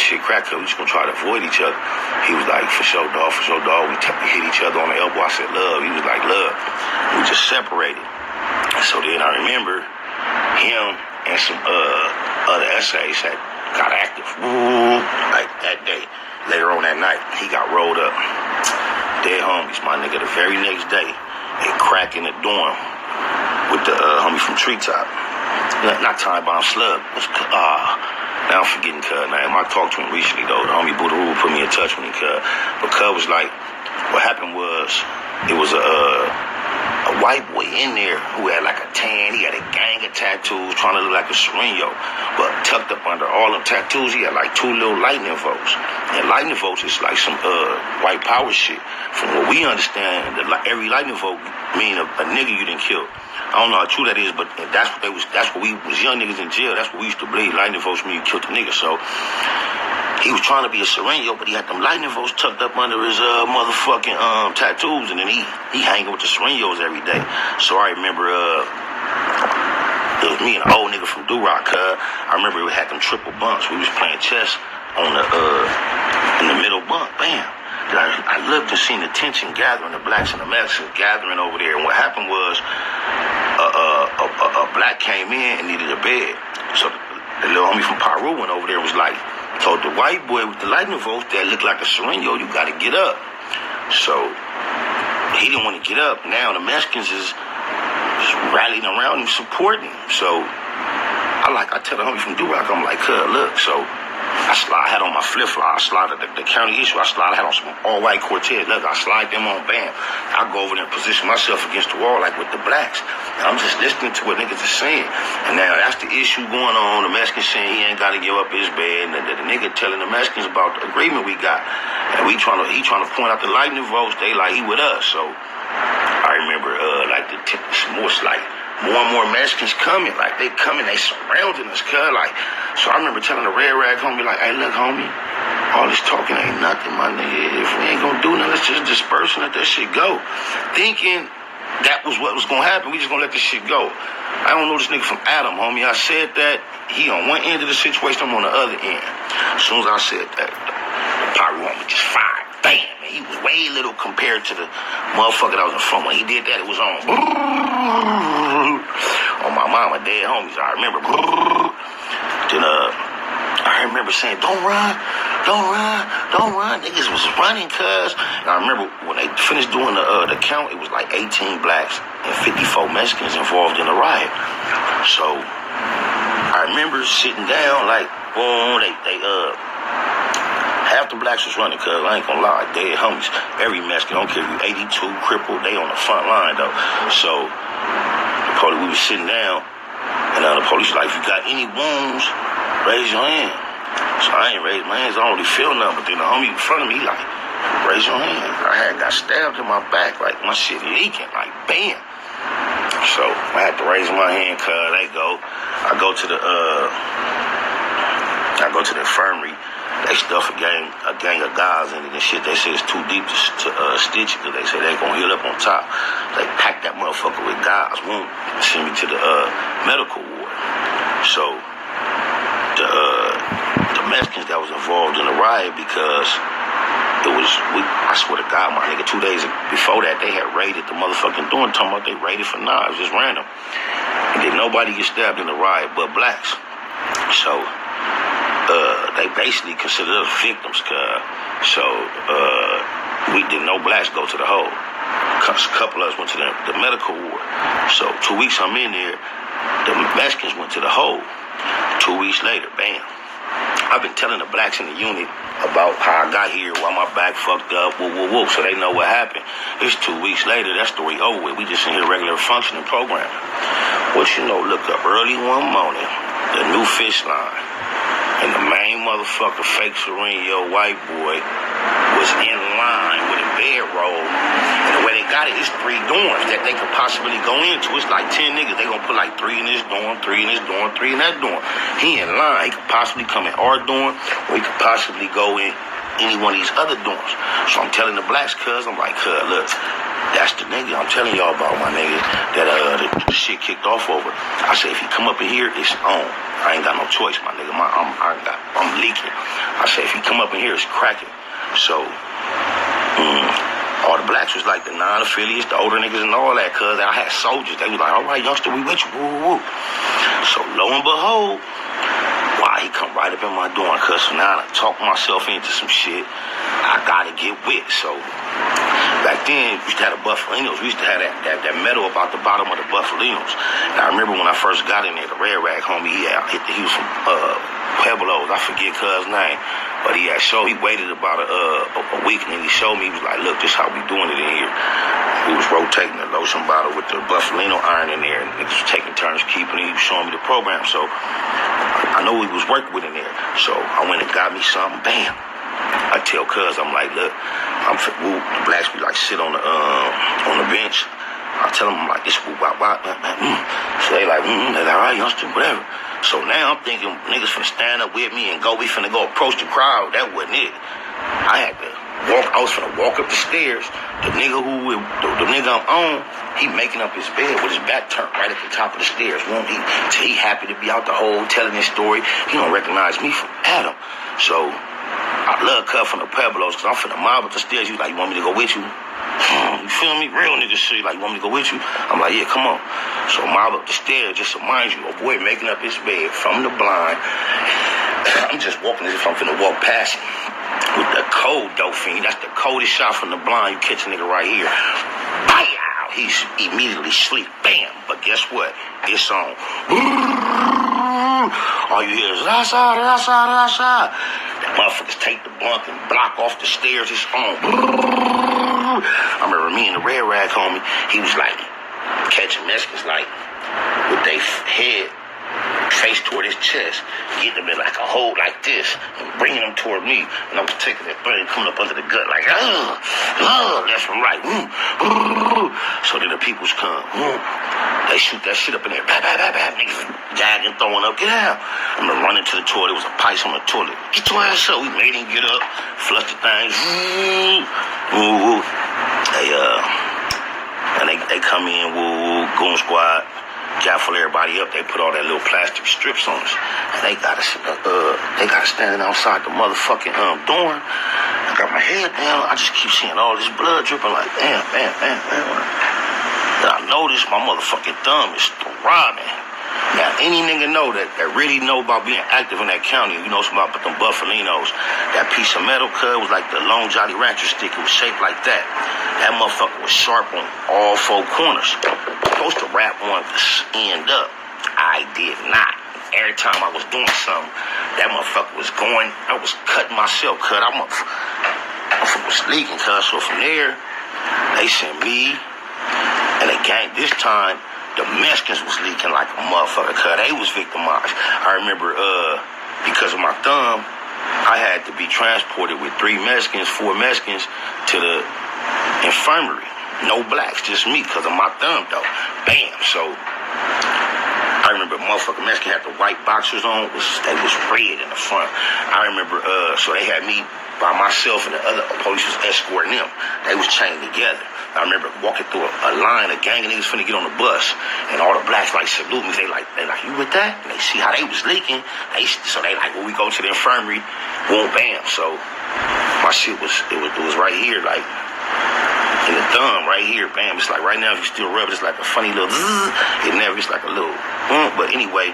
shit crack up. We just gonna try to avoid each other. He was like, for sure, dog, for sure, dog. We hit each other on the elbow. I said, love. He was like, love. We just separated. So then I remember him and some other essays had got active. Like that day. Later on that night, he got rolled up. Dead homies, my nigga. The very next day, they crack in the dorm with the homie from Treetop. Not Time Bomb Slug. Now I'm forgetting Cuz name. I talked to him recently though. The homie Buddha put me in touch with him, Cuz. But Cuz was like, what happened was, it was a white boy in there who had like a tan. He had a gang of tattoos, trying to look like a Sereno. But tucked up under all them tattoos, he had like 2 little lightning bolts. And lightning bolts is like some white power shit. From what we understand, every lightning bolt mean a nigga you didn't kill. I don't know how true that is, but that's what we was young niggas in jail. That's what we used to believe. Lightning bolts mean you killed the nigga. So he was trying to be a Sereno, but he had them lightning bolts tucked up under his motherfucking tattoos, and then he hanging with the Serenos every day. So I remember it was me and an old nigga from Durock. I remember we had them triple bunks. We was playing chess on the in the middle bunk. Bam. I looked and seen the tension gathering, the blacks and the Mexicans gathering over there. And what happened was a black came in and needed a bed. So the little homie from Peru went over there and was like, told the white boy with the lightning bolts that looked like a Sereno, you got to get up. So he didn't want to get up. Now the Mexicans is rallying around him, supporting him. So I tell the homie from Durock, I'm like, look, so I had on my flip-flop. I slided the county issue. I had on some all-white Cortez. Look, I slide them on, bam. I go over there and position myself against the wall like with the blacks. And I'm just listening to what niggas are saying. And now that's the issue going on. The Mexicans saying he ain't got to give up his bed. And the nigga telling the Mexicans about the agreement we got. And he trying to point out the lightning votes. They like, he with us. So I remember more and more Mexicans coming, like they coming, they surrounding us, cuz like. So I remember telling the red rag homie, like, hey, look, homie, all this talking ain't nothing, my nigga. If we ain't gonna do nothing, let's just disperse and let that shit go. Thinking that was what was gonna happen. We just gonna let this shit go. I don't know this nigga from Adam, homie. I said that he on one end of the situation, I'm on the other end. As soon as I said that, the pyro homie just fired. Bam! Man, he was way little compared to the motherfucker that was in front. When he did that, it was on. On my mama, dead homies. I remember. Then I remember saying, don't run. Niggas was running, cuz. And I remember when they finished doing the count, it was like 18 blacks and 54 Mexicans involved in the riot. So I remember sitting down, like, boom, they half the blacks was running, cuz I ain't gonna lie, dead homies. Every Mexican, I don't care if you 82, crippled, they on the front line though. So the police, we was sitting down, and the police like, if you got any wounds, raise your hand. So I ain't raised my hands, I don't really feel nothing. But then the homie in front of me like, raise your hand. I got stabbed in my back, like my shit leaking, like bam. So I had to raise my hand, cuz they go. I go to the infirmary. They stuff a gang of guys in it and shit. They say it's too deep to stitch it, because they say they gonna heal up on top. They pack that motherfucker with guys. Won't send me to the medical ward. So the Mexicans that was involved in the riot, because I swear to God, my nigga, 2 days before that, they had raided the motherfucking door, talking about they raided for knives, just random. And then nobody get stabbed in the riot but blacks. So they basically considered us victims, cuz. So we did no blacks go to the hole. A couple of us went to the medical ward. So 2 weeks I'm in there, the Mexicans went to the hole. 2 weeks later, bam. I've been telling the blacks in the unit about how I got here, why my back fucked up, whoop, so they know what happened. It's 2 weeks later, that story over with. We just in here regular functioning programming. What you know, look up early one morning, the new fish line. And the main motherfucker, fake Sereno white boy, was in line with a bedroll. And the way they got it, it's 3 dorms that they could possibly go into. It's like 10 niggas. They gonna put like 3 in this dorm, 3 in this dorm, 3 in that dorm. He in line. He could possibly come in our dorm, or he could possibly go in any one of these other dorms. So I'm telling the blacks, cuz, I'm like, cuz, look, That's the nigga I'm telling y'all about, my nigga, that the shit kicked off over. I said, if he come up in here, it's on. I ain't got no choice, my nigga. I'm leaking. I said, if he come up in here, it's cracking. So, all the blacks was like the non-affiliates, the older niggas and all that, cuz I had soldiers. They was like, all right, youngster, we with you, woo, woo, woo. So, lo and behold, wow, he come right up in my door, cuz. So now I talk myself into some shit. I gotta get with. So, back then, we used to have the Buffalinos. We used to have that metal about the bottom of the Buffalinos. And I remember when I first got in there, the Red Rag homie, he was from Pueblos. I forget cuz name. But he waited about a week, and then he showed me. He was like, look, this how we doing it in here. We was rotating the lotion bottle with the Buffalino iron in there, and niggas was taking turns keeping it. He was showing me the program. So I know he was working with in there. So I went and got me something. Bam. I tell cuz, I'm like, look, the blacks be like sit on the bench. I tell them, I'm like, this whoop, wop, wop, So they like, they're like, all right, youngster, whatever. So now I'm thinking niggas finna stand up with me and we finna go approach the crowd. That wasn't it. I was finna walk up the stairs. The nigga I'm on, he making up his bed with his back turned right at the top of the stairs. He happy to be out the hole telling his story. He don't recognize me from Adam. So I love cut from the Pueblos, cause I'm finna mob up the stairs. You like, you want me to go with you? You feel me? Real niggas shit. Like, you want me to go with you? I'm like, yeah, come on. So mob up the stairs, just to mind you, a boy making up his bed from the blind. I'm just walking as if I'm finna walk past him. With the cold Dauphine. That's the coldest shot from the blind. You catch a nigga right here. Bam! He's immediately sleep. Bam! But guess what? It's on. All you hear is outside. That motherfuckers take the blunt and block off the stairs. It's on. I remember me and the Red Rag homie, he was like catching Mexicans like with their head face toward his chest, getting them in like a hole like this and bringing them toward me. And I was taking that brain coming up under the gut like, left and right. So then the peoples come. They shoot that shit up in there. Bah, bah, bah, bah. Niggas gagging, throwing up. Get out. I remember running to the toilet. There was a pipe on the toilet. Get your ass up. We made him get up. Flush the things. They come in, goon squad. Gaffle everybody up. They put all that little plastic strips on us. And they got us standing outside the motherfucking dorm. I got my head down. I just keep seeing all this blood dripping like, damn. And I noticed my motherfucking thumb is throbbing. Now, any nigga know that really know about being active in that county, you know something about them Buffalinos. That piece of metal cut was like the long Jolly Rancher stick. It was shaped like that. That motherfucker was sharp on all four corners. Supposed to wrap one end up. I did not. Every time I was doing something, that motherfucker was going. I was cutting myself. I was leaking, cuz. So from there, they sent me and the gang. This time, the Mexicans was leaking like a motherfucker, cuz. They was victimized. I remember, because of my thumb, I had to be transported with 4 Mexicans to the infirmary. No blacks, just me, because of my thumb, though. Bam. So, I remember motherfucking Mexican had the white boxers on. They was red in the front. I remember, so they had me by myself and the other police was escorting them. They was chained together. I remember walking through a line, a gang of niggas finna get on the bus, and all the blacks like salute me. They like, you with that? And they see how they was leaking. So they like, when we go to the infirmary, boom, bam. So my shit was right here, like in the thumb, right here, bam. It's like right now, if you still rub it, it's like a funny little. It never, it's like a little. But anyway,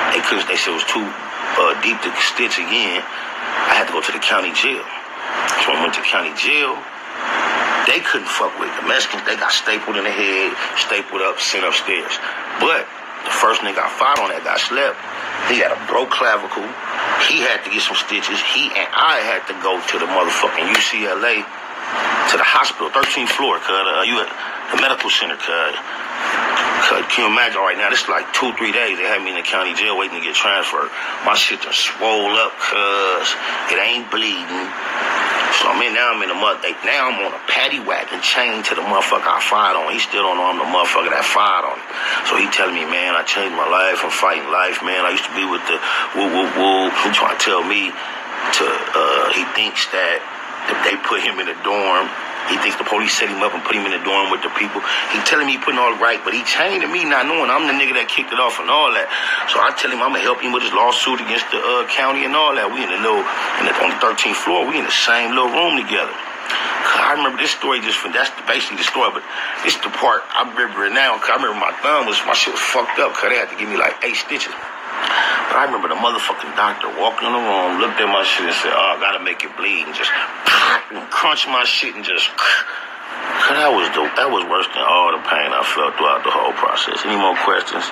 they said it was too deep to stitch again. I had to go to the county jail. So I went to county jail. They couldn't fuck with it. The Mexicans, they got stapled in the head, stapled up, sent upstairs. But the first nigga I fought on that got slept. He had a broke clavicle. He had to get some stitches. He and I had to go to the motherfucking UCLA, to the hospital, 13th floor, the medical center, cuz. Can you imagine right now? This is like 2-3 days. They had me in the county jail waiting to get transferred. My shit just swole up, cuz. It ain't bleeding. So now I'm in the mud. Now I'm on a paddy wagon chained to the motherfucker I fired on. He still don't know I'm the motherfucker that fired on him. So he telling me, man, I changed my life. I'm fighting life, man. I used to be with the woo. He trying to tell me he thinks that if they put him in the dorm He thinks the police set him up and put him in the dorm with the people. He telling me he putting all right, but he chained to me not knowing I'm the nigga that kicked it off and all that. So I tell him I'm going to help him with his lawsuit against the county and all that. We in the little, on the 13th floor, we in the same little room together. I remember this story that's basically the story, but this is the part I remember it now, because I remember my shit was fucked up, because they had to give me like 8 stitches. But I remember the motherfucking doctor walking in the room, looked at my shit and said, I gotta make it bleed, and just and crunch my shit and just, that was worse than all the pain I felt throughout the whole process. Any more questions?